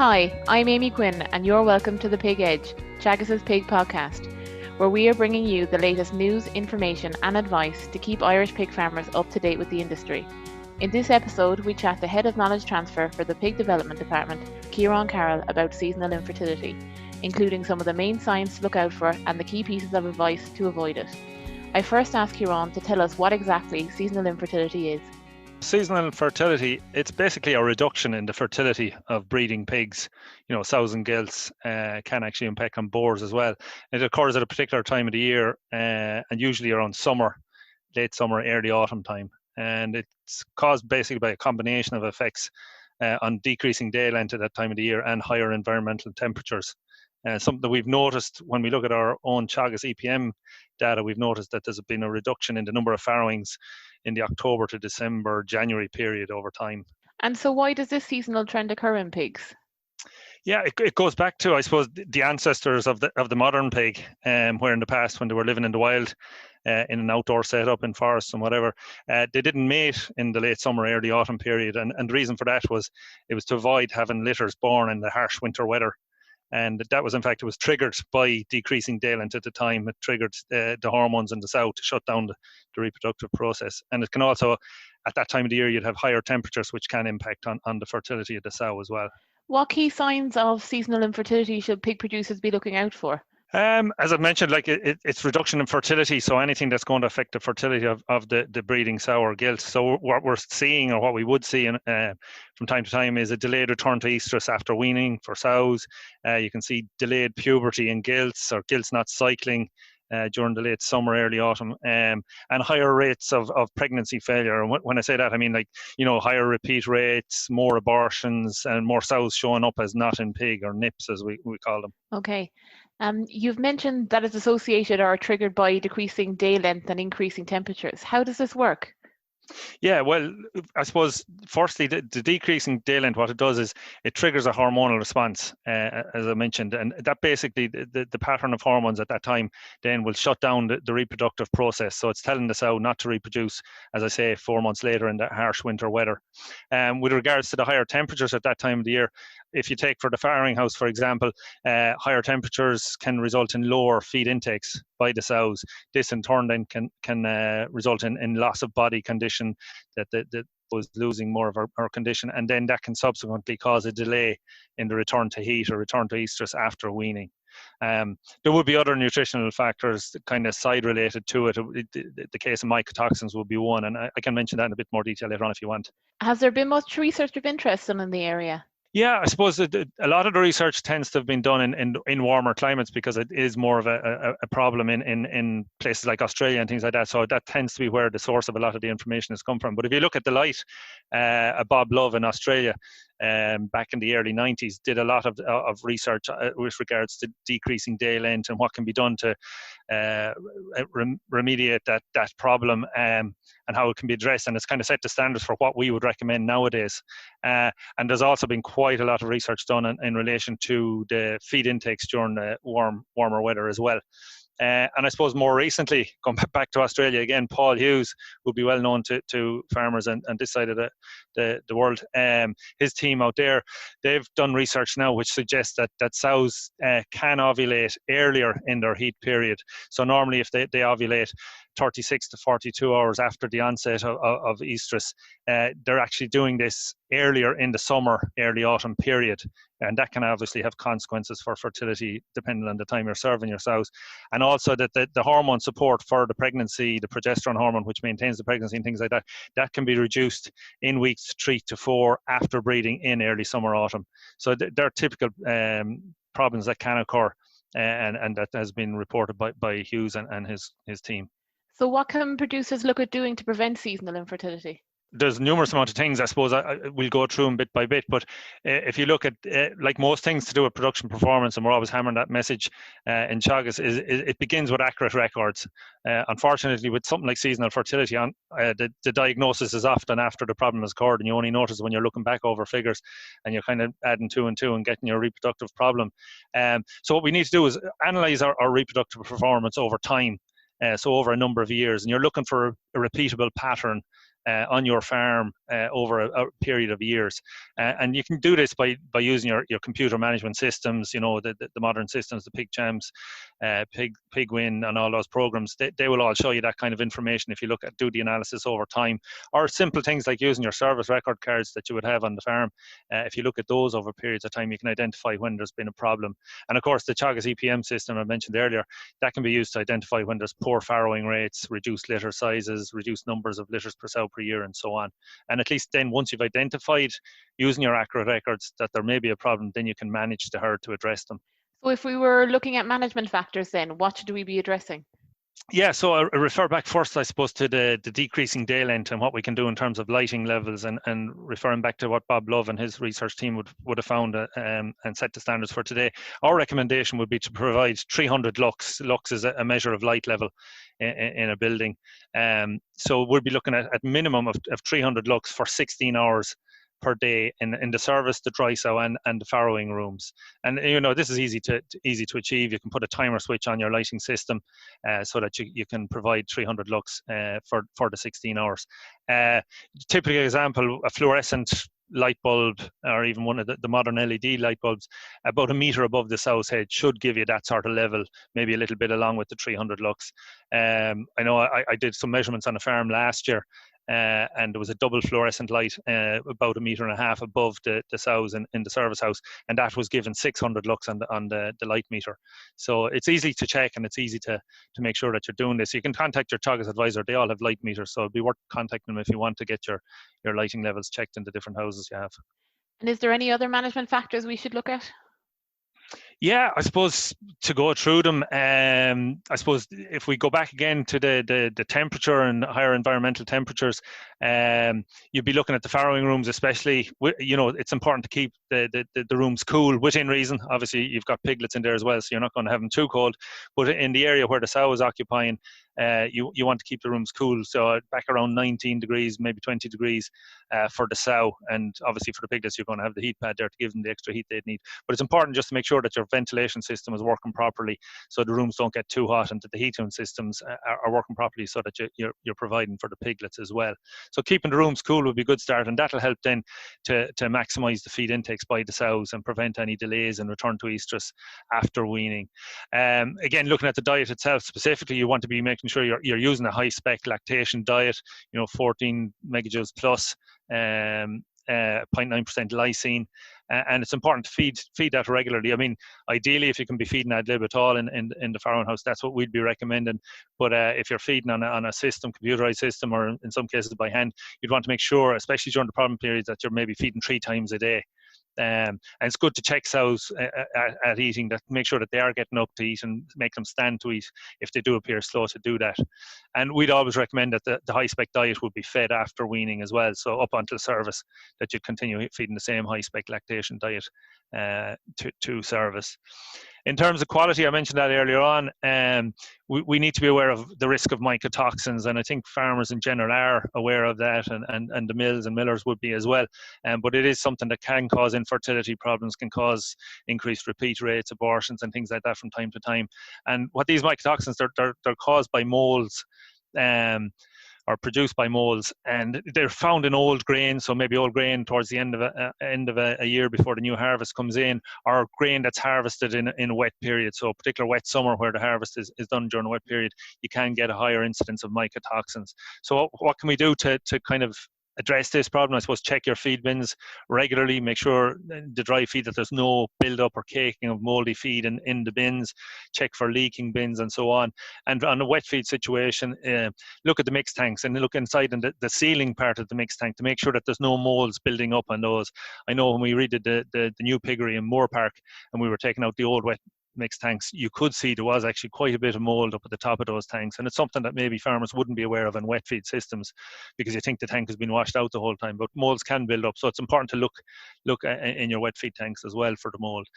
Hi, I'm Amy Quinn, and you're welcome to The Pig Edge, Teagasc Pig podcast, where we are bringing you the latest news, information, and advice to keep Irish pig farmers up to date with the industry. In this episode, we chat to Head of Knowledge Transfer for the Pig Development Department, Ciarán Carroll, about seasonal infertility, including some of the main signs to look out for and the key pieces of advice to avoid it. I first asked Ciarán to tell us what exactly seasonal infertility is. Seasonal fertility, it's basically a reduction in the fertility of breeding pigs. Sows and gilts can actually impact on boars as well. It occurs at a particular time of the year and usually around summer, late summer, early autumn time. And it's caused basically by a combination of effects on decreasing day length at that time of the year and higher environmental temperatures. Something that we've noticed when we look at our own Teagasc EPM data, we've noticed that there's been a reduction in the number of farrowings in the October to December, January period over time. And so why does this seasonal trend occur in pigs? Yeah, it goes back to, I suppose, the ancestors of the modern pig, where in the past when they were living in the wild, in an outdoor setup in forests and whatever, they didn't mate in the late summer, early autumn period. And the reason for that was it was to avoid having litters born in the harsh winter weather. And that was, in fact, it was triggered by decreasing day length at the time. It triggered the hormones in the sow to shut down the reproductive process. And it can also, at that time of the year, you'd have higher temperatures, which can impact on the fertility of the sow as well. What key signs of seasonal infertility should pig producers be looking out for? As I mentioned, it's reduction in fertility, so anything that's going to affect the fertility of the breeding sow or gilt. So what we're seeing, or what we would see from time to time, is a delayed return to estrus after weaning for sows. You can see delayed puberty in gilts, or gilts not cycling during the late summer, early autumn, and higher rates of pregnancy failure. And when I say that, I mean higher repeat rates, more abortions, and more sows showing up as not in pig, or NIPS as we call them. Okay. You've mentioned that it's associated or triggered by decreasing day length and increasing temperatures. How does this work? Yeah, well, I suppose, firstly, the decreasing day length, what it does is it triggers a hormonal response, as I mentioned, and that basically, the pattern of hormones at that time then will shut down the reproductive process. So it's telling the sow not to reproduce, as I say, 4 months later in that harsh winter weather. With regards to the higher temperatures at that time of the year, if you take for the farrowing house, for example, higher temperatures can result in lower feed intakes by the sows. This in turn then can result in loss of body condition, that was losing more of our condition, and then that can subsequently cause a delay in the return to heat or return to estrus after weaning. There would be other nutritional factors kind of side related to it. The case of mycotoxins would be one, and I can mention that in a bit more detail later on if you want. Has there been much research of interest done in the area? Yeah, I suppose a lot of the research tends to have been done in warmer climates, because it is more of a problem in places like Australia and things like that. So that tends to be where the source of a lot of the information has come from. But if you look at the light, Bob Love in Australia, back in the early 90s, did a lot of research with regards to decreasing day length and what can be done to remediate that problem, and how it can be addressed. And it's kind of set the standards for what we would recommend nowadays. And there's also been quite a lot of research done in relation to the feed intakes during the warmer weather as well. And I suppose more recently, going back to Australia again, Paul Hughes would be well known to farmers on this side of the world. His team out there, they've done research now which suggests that sows can ovulate earlier in their heat period. So normally if they ovulate 36 to 42 hours after the onset of estrus, they're actually doing this earlier in the summer, early autumn period. And that can obviously have consequences for fertility depending on the time you're serving your sows. And also that the hormone support for the pregnancy, the progesterone hormone, which maintains the pregnancy and things like that can be reduced in weeks 3 to 4 after breeding in early summer, autumn. So they're typical problems that can occur, and that has been reported by Hughes and his team. So what can producers look at doing to prevent seasonal infertility? There's numerous amount of things, I suppose. We'll go through them bit by bit, but if you look at like most things to do with production performance, and we're always hammering that message in Teagasc, is it begins with accurate records. Unfortunately, with something like seasonal fertility, the diagnosis is often after the problem has occurred, and you only notice when you're looking back over figures and you're kind of adding 2 and 2 and getting your reproductive problem. So what we need to do is analyze our reproductive performance over time, so over a number of years, and you're looking for a repeatable pattern on your farm over a period of years. And you can do this by using your computer management systems, the modern systems, the PigChamps, PigWin, and all those programs. They will all show you that kind of information if you do the analysis over time. Or simple things like using your service record cards that you would have on the farm. If you look at those over periods of time, you can identify when there's been a problem. And of course, the Teagasc EPM system I mentioned earlier, that can be used to identify when there's poor farrowing rates, reduced litter sizes, reduced numbers of litters per sow per year, and so on. And at least then, once you've identified using your accurate records that there may be a problem, then you can manage the herd to address them. So if we were looking at management factors, then what should we be addressing? Yeah, so I refer back first, I suppose, to the decreasing day length and what we can do in terms of lighting levels, and referring back to what Bob Love and his research team would have found and set the standards for today. Our recommendation would be to provide 300 lux. Lux is a measure of light level in a building. So we'll be looking at minimum of 300 lux for 16 hours per day in the service, the dry sow, and the farrowing rooms. And this is easy to achieve. You can put a timer switch on your lighting system so that you can provide 300 lux for the 16 hours. Typical example, a fluorescent light bulb, or even one of the modern LED light bulbs, about 1 meter above the sow's head should give you that sort of level, maybe a little bit along with the 300 lux. I know I did some measurements on a farm last year, and there was a double fluorescent light about 1.5 meters above the sows in the service house, and that was given 600 lux on the light meter. So it's easy to check, and it's easy to make sure that you're doing this. You can contact your Teagasc advisor. They all have light meters, so it'd be worth contacting them if you want to get your lighting levels checked in the different houses you have. And is there any other management factors we should look at? Yeah, I suppose to go through them, I suppose if we go back again to the temperature and higher environmental temperatures, you'd be looking at the farrowing rooms especially. It's important to keep the rooms cool within reason. Obviously, you've got piglets in there as well, so you're not going to have them too cold. But in the area where the sow is occupying, you want to keep the rooms cool, so back around 19 degrees, maybe 20 degrees for the sow, and obviously for the piglets you're going to have the heat pad there to give them the extra heat they'd need. But it's important just to make sure that your ventilation system is working properly, so the rooms don't get too hot, and that the heating systems are working properly, so that you're providing for the piglets as well. So keeping the rooms cool would be a good start, and that'll help then to maximise the feed intakes by the sows and prevent any delays in return to estrus after weaning. Again, looking at the diet itself specifically, you want to be making sure you're using a high spec lactation diet, 14 megajoules plus, 0.9% lysine, and it's important to feed that regularly. I mean, ideally, if you can be feeding ad lib at all in the farrowing house, that's what we'd be recommending. But if you're feeding on a system, computerized system, or in some cases by hand, you'd want to make sure, especially during the problem periods, that you're maybe feeding 3 times a day. And it's good to check sows at eating, that make sure that they are getting up to eat, and make them stand to eat if they do appear slow to do that. And we'd always recommend that the high spec diet would be fed after weaning as well, so up until service, that you'd continue feeding the same high spec lactation diet to service. In terms of quality, I mentioned that earlier on, we need to be aware of the risk of mycotoxins, and I think farmers in general are aware of that, and the mills and millers would be as well. But it is something that can cause infertility problems, can cause increased repeat rates, abortions, and things like that from time to time. And what these mycotoxins, they're caused by molds, or produced by molds, and they're found in old grain, so maybe old grain towards the end of a year before the new harvest comes in, or grain that's harvested in a wet period. So a particular wet summer where the harvest is done during a wet period, you can get a higher incidence of mycotoxins. So what can we do to kind of address this problem? I suppose check your feed bins regularly, make sure the dry feed that there's no build-up or caking of moldy feed in the bins, check for leaking bins and so on. And on a wet feed situation, look at the mix tanks and look inside in the sealing part of the mix tank to make sure that there's no molds building up on those. I know when we redid the new piggery in Moore Park, and we were taking out the old wet mixed tanks, you could see there was actually quite a bit of mold up at the top of those tanks, and it's something that maybe farmers wouldn't be aware of in wet feed systems, because you think the tank has been washed out the whole time, but molds can build up. So it's important to look in your wet feed tanks as well for the mold.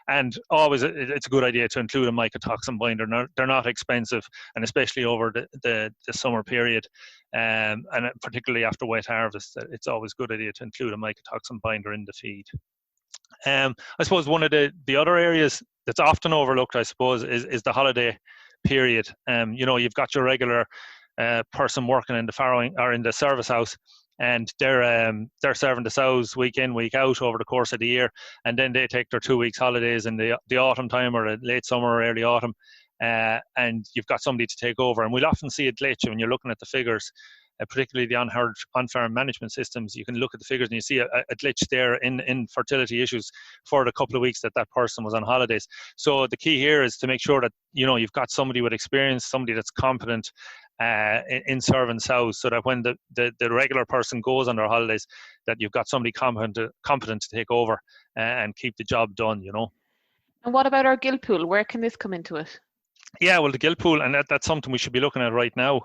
And always it's a good idea to include a mycotoxin binder. They're not expensive, and especially over the summer period, and particularly after wet harvest, it's always a good idea to include a mycotoxin binder in the feed. I suppose one of the other areas that's often overlooked, I suppose, is the holiday period. You've got your regular person working in the farrowing or in the service house, and they're serving the sows week in, week out over the course of the year, and then they take their 2 weeks holidays in the autumn time, or late summer or early autumn, and you've got somebody to take over. And we'll often see a glitch when you're looking at the figures, particularly the on-farm management systems. You can look at the figures and you see a glitch there in fertility issues for the couple of weeks that person was on holidays. So the key here is to make sure that you've got somebody with experience, somebody that's competent in serving sows, so that when the regular person goes on their holidays, that you've got somebody competent to take over and keep the job done. And what about our gilt pool? Where can this come into it? Yeah, well, the gilt pool, and that's something we should be looking at right now.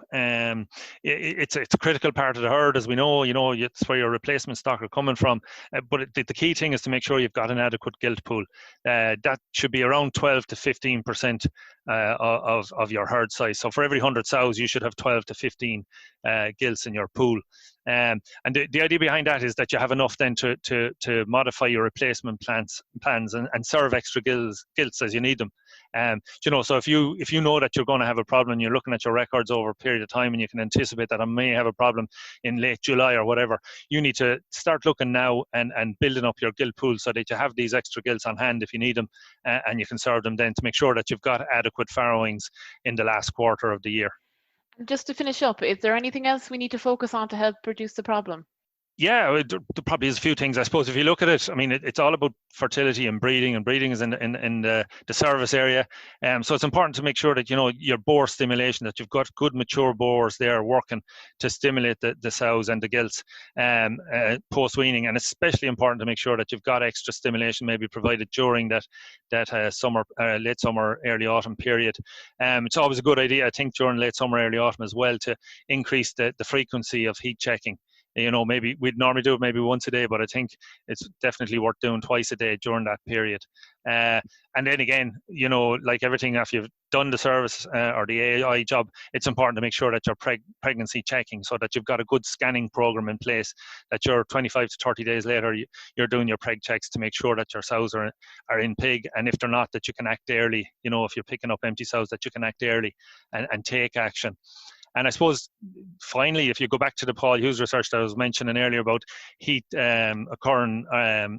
It's a critical part of the herd, as we know. It's where your replacement stock are coming from. But the key thing is to make sure you've got an adequate gilt pool. That should be around 12 to 15% of your herd size. So for every 100 sows, you should have 12 to 15 gilts in your pool. And the idea behind that is that you have enough then to modify your replacement plans and serve extra gilts as you need them. So if you know that you're going to have a problem, and you're looking at your records over a period of time, and you can anticipate that I may have a problem in late July or whatever, you need to start looking now and building up your gilt pool so that you have these extra gilts on hand if you need them, and you can serve them then to make sure that you've got adequate farrowings in the last quarter of the year. Just to finish up, is there anything else we need to focus on to help reduce the problem? Yeah, there probably is a few things. I suppose if you look at it, I mean, it's all about fertility and breeding is in the service area. So it's important to make sure that your boar stimulation, that you've got good mature boars there working to stimulate the sows and the gilts post weaning, and especially important to make sure that you've got extra stimulation maybe provided during that summer, late summer, early autumn period. It's always a good idea, I think, during late summer, early autumn as well, to increase the frequency of heat checking. Maybe we'd normally do it maybe once a day, but I think it's definitely worth doing twice a day during that period. And then again, like everything, after you've done the service or the AI job, it's important to make sure that you're pregnancy checking, so that you've got a good scanning program in place, that you're 25 to 30 days later, you're doing your preg checks to make sure that your sows are in pig, and if they're not, that you can act early. If you're picking up empty sows, that you can act early and take action. And I suppose, finally, if you go back to the Paul Hughes research that I was mentioning earlier about heat occurring,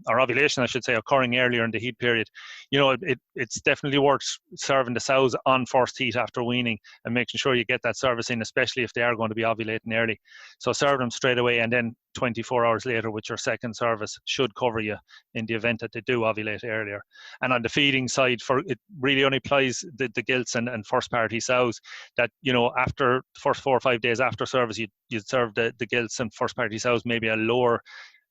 or ovulation, I should say, occurring earlier in the heat period, it's definitely worth serving the sows on first heat after weaning and making sure you get that service in, especially if they are going to be ovulating early. So serve them straight away, and then 24 hours later with your second service should cover you in the event that they do ovulate earlier. And on the feeding side, it really only applies the gilts and first party sows, that after the first 4 or 5 days after service, you'd serve the gilts and first party sows maybe a lower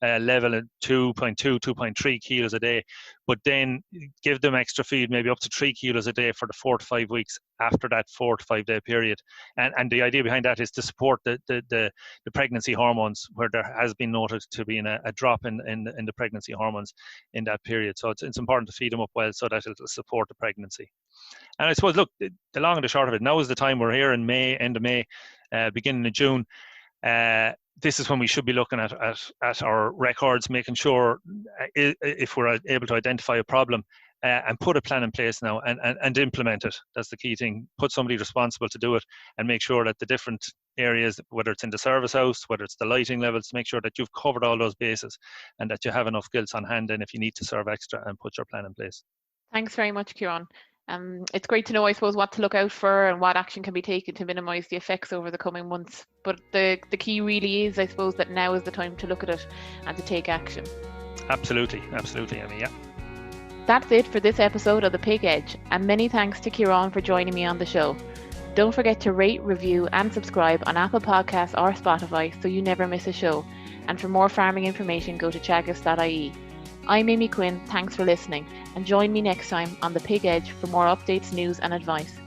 level at 2.3 kilos a day, but then give them extra feed, maybe up to 3 kilos a day for the 4 to 5 weeks after that 4 to 5 day period. And the idea behind that is to support the pregnancy hormones, where there has been noted to be a drop in the pregnancy hormones in that period. So it's important to feed them up well so that it'll support the pregnancy. And I suppose, look, the long and the short of it, now is the time. We're here in May, end of May, beginning of June. This is when we should be looking at our records, making sure if we're able to identify a problem and put a plan in place now and implement it. That's the key thing. Put somebody responsible to do it, and make sure that the different areas, whether it's in the service house, whether it's the lighting levels, make sure that you've covered all those bases and that you have enough gilts on hand, and if you need to serve extra, and put your plan in place. Thanks very much, Ciarán. It's great to know, I suppose, what to look out for and what action can be taken to minimise the effects over the coming months. But the key really is, I suppose, that now is the time to look at it and to take action. Absolutely, Amy, yeah. That's it for this episode of The Pig Edge, and many thanks to Ciarán for joining me on the show. Don't forget to rate, review and subscribe on Apple Podcasts or Spotify so you never miss a show. And for more farming information, go to teagasc.ie. I'm Amy Quinn, thanks for listening, and join me next time on The Pig Edge for more updates, news and advice.